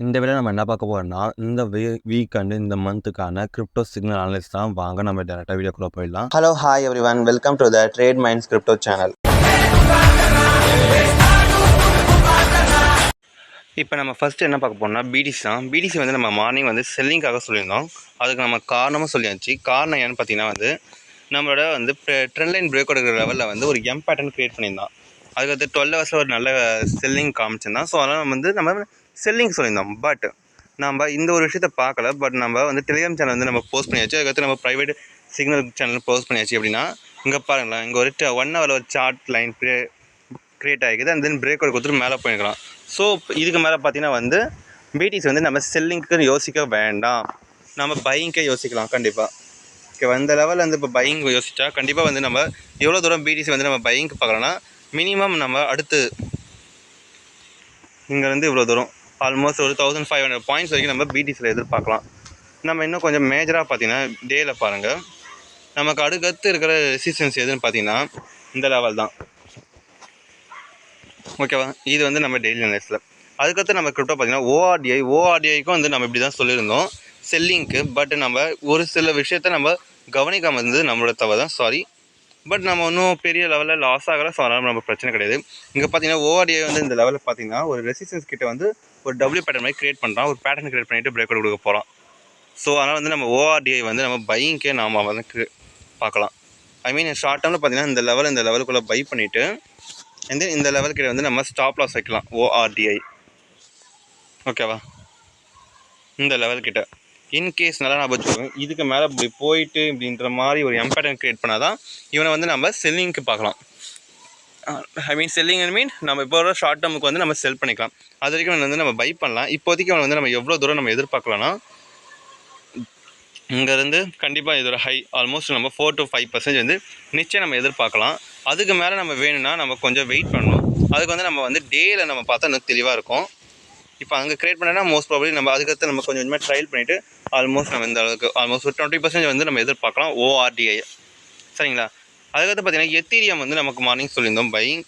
இந்த வீடியோல நம்ம என்ன பார்க்க போறோம்னா, இந்த வீக்கெண்ட் இந்த மந்த்துக்கான கிரிப்டோ சிக்னல் அனலைஸ் தான். வாங்க நம்ம டைரக்டா வீடியோக்குள்ள போயிடலாம். Hello, hi everyone. Welcome to the Trade Minds Crypto channel. இப்போ நம்ம ஃபஸ்ட்டு என்ன பார்க்க போறோம்னா பிடிசி தான். பிடிசி வந்து நம்ம மார்னிங் வந்து செல்லிங்காக சொல்லியிருந்தோம். அதுக்கு நம்ம காரணமும் சொல்லியாச்சு. காரணம் ஏன்னு பார்த்தீங்கன்னா வந்து நம்மளோட வந்து ட்ரெண்ட் லைன் பிரேக் அவுட் இருக்கிற லெவலில் வந்து ஒரு எம் பேட்டர்ன் க்ரியேட் பண்ணியிருந்தோம். அதுக்கடுத்து 12 ஹவர்ஸில் ஒரு நல்ல செல்லிங் காமிச்சிருந்தான். ஸோ அதனால் நம்ம செல்லிங் சொல்லியிருந்தோம். பட் நம்ம இந்த ஒரு விஷயத்தை பார்க்கல. பட் நம்ம வந்து டெலிகிராம் சேனல் வந்து நம்ம போஸ்ட் பண்ணியாச்சு. அதுக்கடுத்து நம்ம ப்ரைவேட் சிக்னல் சேனல் போஸ்ட் பண்ணியாச்சு. அப்படின்னா இங்கே பாருங்களேன், இங்கே ஒரு 1 ஹவரில் ஒரு சார்ட் லைன் க்ரியேட் ஆகிக்குது. அண்ட் தென் பிரேக் அவுட் கொடுத்துட்டு மேலே போயிருக்கலாம். ஸோ இதுக்கு மேலே பார்த்தீங்கன்னா வந்து பிடிசி வந்து நம்ம செல்லிங்க்கு யோசிக்க வேண்டாம், நம்ம பையிங்கே யோசிக்கலாம். கண்டிப்பாக ஓகே, அந்த லெவலில் வந்து இப்போ பையிங் யோசிச்சா கண்டிப்பாக வந்து நம்ம எவ்வளோ தூரம் பிடிசி வந்து நம்ம பையிங்க்கு பார்க்கலாம்னா மினிமம் நம்ம அடுத்து இங்கேருந்து இவ்வளோ தூரம் ஆல்மோஸ்ட் ஒரு 1500 பாயிண்ட்ஸ் வரைக்கும் நம்ம பிடிசியில் எதிர்பார்க்கலாம். நம்ம இன்னும் கொஞ்சம் மேஜராக பார்த்தீங்கன்னா டேயில் பாருங்கள், நமக்கு அடுக்கடுத்து இருக்கிற ரெசிஸ்டன்ஸ் எதுன்னு பார்த்தீங்கன்னா இந்த லெவல் தான். ஓகேவா, இது வந்து நம்ம டெய்லி அனலைஸில். அதுக்கடுத்து நம்ம கிரிப்டோ பார்த்தீங்கன்னா ஓஆர்டிஐக்கும் வந்து நம்ம இப்படி தான் சொல்லியிருந்தோம் செல்லிங்க்கு. பட் நம்ம ஒரு சில விஷயத்த நம்ம கவனிக்காமல் இருந்தது நம்மளோட தவறு தான், சாரி. பட் நம்ம இன்னும் பெரிய லெவலில் லாஸ் ஆகலை. ஸோ அதனால் நம்ம பிரச்சனை கிடையாது. இங்கே பார்த்தீங்கன்னா ஓஆர்டிஐ வந்து இந்த லெவலில் பார்த்தீங்கன்னா ஒரு ரெசிஸ்டன்ஸ் கிட்ட வந்து ஒரு டபிள்யூ பேட்டர்ன் மாதிரி க்ரியேட் பண்ணுறான். ஒரு பேட்டர்ன் க்ரியேட் பண்ணிவிட்டு பிரேக் அவுட் கொடுக்க போகிறோம். ஸோ அதனால் வந்து நம்ம ஓஆர்டிஐ வந்து நம்ம பையிங்கே நாம் வந்து பார்க்கலாம். ஐ மீன் ஷார்ட் டேர்மில் பார்த்தீங்கன்னா இந்த லெவலுக்குள்ளே பை பண்ணிவிட்டு இந்த லெவலுக்கு வந்து நம்ம ஸ்டாப் லாஸ் வைக்கலாம் ஓஆர்டிஐ. ஓகேவா, இந்த லெவல்கிட்ட இன்கேஸ் நல்லா நான் வச்சுக்கோங்க, இதுக்கு மேலே இப்படி போயிட்டு இப்படின்ற மாதிரி ஒரு எம்பேட்டர்ன் க்ரியேட் பண்ணால் தான் இவனை வந்து நம்ம செல்லிங்க்கு பார்க்கலாம். ஐ மீன் செல்லிங் நம்ம இப்போ ஒரு ஷார்ட் டேர்முக்கு வந்து நம்ம செல் பண்ணிக்கலாம். அது வரைக்கும் வந்து நம்ம பை பண்ணலாம். இப்போதைக்கு அவனை வந்து நம்ம எவ்வளோ தூரம் நம்ம எதிர்பார்க்கலாம்னா இங்கேருந்து கண்டிப்பாக இதோட ஹை ஆல்மோஸ்ட் நம்ம 4 to 5% வந்து நிச்சயம் நம்ம எதிர்பார்க்கலாம். அதுக்கு மேலே நம்ம வேணும்னா நம்ம கொஞ்சம் வெயிட் பண்ணணும். அதுக்கு வந்து நம்ம வந்து டேயில் நம்ம பார்த்தா இன்னும் தெளிவாக இருக்கும். இப்போ அங்கே க்ரியேட் பண்ணனா மோஸ்ட் ப்ராபப்ளி நம்ம அதுக்கடுத்து நம்ம கொஞ்சம் கொஞ்சமாக ட்ரையல் பண்ணிவிட்டு ஆல்மோஸ்ட் நம்ம இந்த அளவுக்கு ஆல்மோஸ்ட் ஒரு 20% வந்து நம்ம எதிர்பார்க்கலாம் ஓஆர்டிஐ. சரிங்களா, அதுக்கடுத்து பார்த்தீங்கன்னா எத்தீரியம் வந்து நமக்கு மார்னிங் சொல்லியிருந்தோம் பையிங்.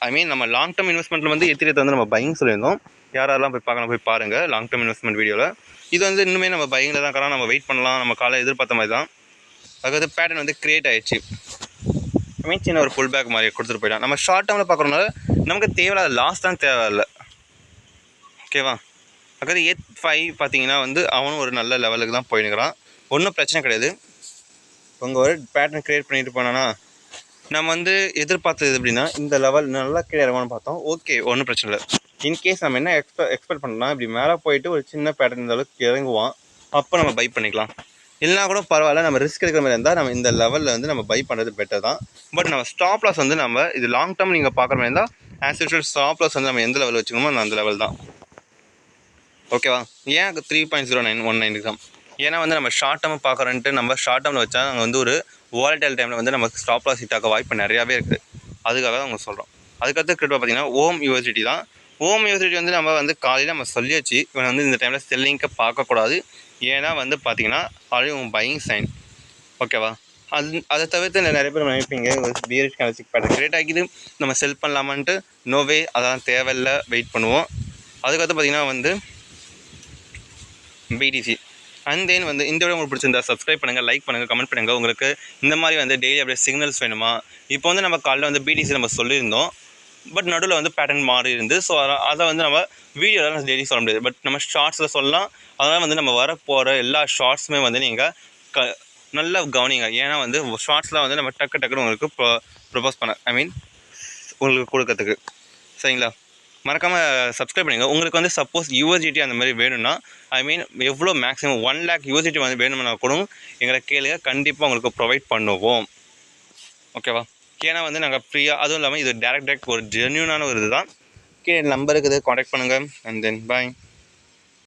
ஐ மீன் நம்ம லாங் டேர்ம் இன்வெஸ்ட்மெண்ட்டில் வந்து எத்தீரியத்தை வந்து நம்ம பையிங் சொல்லியிருந்தோம். யாரெல்லாம் போய் பார்க்கலாம், போய் பாருங்கள் லாங் டேர்ம் இன்வெஸ்ட்மெண்ட் வீடியோவில். இது வந்து இன்னுமே நம்ம பையிங்கில் தான் இருக்கலாம், நம்ம வெயிட் பண்ணலாம், நம்ம காலை எதிர்பார்த்த மாதிரி தான். அதுக்கடுத்து பேட்டர்ன் வந்து க்ரியேட் ஆகிடுச்சு. ஐ மீன் சின்ன ஒரு ஃபுல் பேக் மாதிரி கொடுத்துட்டு போயிடலாம். நம்ம ஷார்ட் டேர்மில் பார்க்குறதுனால நமக்கு தேவையில்லாத லாஸ் தான் தேவையில்லை. ஓகேவா, அதுக்கடுத்து H5 பார்த்தீங்கன்னா வந்து அவனும் ஒரு நல்ல லெவலுக்கு தான் போயினுக்கிறான். ஒன்றும் பிரச்சனை கிடையாது. உங்கள் ஒரு பேட்டர்ன் க்ரியேட் பண்ணிட்டு போனான்னா நம்ம வந்து எதிர்பார்த்தது எப்படின்னா இந்த லெவல் நல்லா கீழே இறங்கணும்னு பார்த்தோம். ஓகே, ஒன்றும் பிரச்சனை இல்லை. இன்கேஸ் நம்ம என்ன எக்ஸ்பெக்ட் பண்ணலாம், இப்படி மேலே போயிட்டு ஒரு சின்ன பேட்டர்ன் இந்த அளவுக்கு இறங்குவான், அப்போ நம்ம பை பண்ணிக்கலாம். இல்லைனா கூட பரவாயில்ல, நம்ம ரிஸ்க் எடுக்கிற மாதிரி இருந்தால் நம்ம இந்த லெவலில் வந்து நம்ம பை பண்ணுறது பெட்டர் தான். பட் நம்ம ஸ்டாப் லாஸ் வந்து நம்ம இது லாங் டேர்ம் நீங்கள் பார்க்குற மாதிரி இருந்தால் ஆஸ் யூஷுவல் ஸ்டாப் லாஸ் வந்து நம்ம எந்த லெவல் வச்சுக்கணுமோ அந்த லெவல் தான். ஓகேவா, ஏன் 3.0919 தான். ஏன்னா வந்து நம்ம ஷார்ட் டேர்ம் பார்க்குறேன்ட்டு நம்ம ஷார்ட் டேர்மில் வச்சா நாங்கள் வந்து ஒரு வாலடைல் டைமில் வந்து நமக்கு ஸ்டாப் லாஸ் ஹிட் ஆக வாய்ப்பு நிறையாவே இருக்குது. அதுக்காக தான் அவங்க சொல்கிறோம். அதுக்கடுத்து கிரிப்டோ பார்த்தீங்கன்னா ஓம் யூஎஸ்டிடி தான். ஓம் யூஎஸ்டிடி வந்து நம்ம வந்து காலையில் நம்ம சொல்லியாச்சு, இவன் வந்து இந்த டைமில் செல்லிங்க்கு பார்க்கக்கூடாது. ஏன்னா வந்து பார்த்தீங்கன்னா ஆல்ரெடி உங்கள் பையிங் சைன். ஓகேவா, அதை தவிர்த்து நிறைய பேர் நினைப்பீங்க பியரிஷ் கேண்டில்ஸ்டிக் பேட்டர்ன் கிரியேட் ஆகிது, நம்ம செல் பண்ணலாமான்ட்டு. நோவே, அதெல்லாம் தேவையில்லை, வெயிட் பண்ணுவோம். அதுக்கடுத்து பார்த்தீங்கன்னா வந்து பிடிசி. அண்ட் தென் வந்து இந்த வீடியோ உங்களுக்கு பிடிச்சிருந்தா சப்ஸ்கிரைப் பண்ணுங்கள், லைக் பண்ணுங்கள், கமெண்ட் பண்ணுங்கள். உங்களுக்கு இந்த மாதிரி வந்து டெய்லி அப்படியே சிக்னல்ஸ் வேணுமா? இப்போ வந்து நம்ம காலையில் வந்து பிடிசி நம்ம சொல்லியிருந்தோம், பட் நடுவில் வந்து பேட்டர்ன் மாறி இருந்து. ஸோ அதை வந்து நம்ம வீடியோவில் டெய்லி சொல்ல முடியாது, பட் நம்ம ஷார்ட்ஸில் சொல்லலாம். அதனால் வந்து நம்ம வரப்போகிற எல்லா ஷார்ட்ஸுமே வந்து நீங்கள் நல்லா கவனிங்க. ஏன்னா வந்து ஷார்ட்ஸில் வந்து நம்ம டக்குன்னு உங்களுக்கு ப்ரொபோஸ் பண்ண உங்களுக்கு கொடுக்கறதுக்கு. சரிங்களா, மறக்காமல் சப்ஸ்கிரைப் பண்ணுங்கள். உங்களுக்கு வந்து சப்போஸ் யூஎஸ்டிடி அந்த மாதிரி வேணும்னா, ஐ மீன் எவ்வளோ மேக்ஸிமம் 1 lakh யூஎஸ்டிடி வந்து வேணும்னா கூட எங்களை கேளுங்க, கண்டிப்பாக உங்களுக்கு ப்ரொவைட் பண்ணுவோம். ஓகேவா, ஏன்னா வந்து நாங்கள் ஃப்ரீயாக, அதுவும் இல்லாமல் இது டேரக்ட் ஒரு ஜென்யூனான ஒரு இது தான். நம்பர் இருக்குது, காண்டாக்ட் பண்ணுங்கள். And then bye.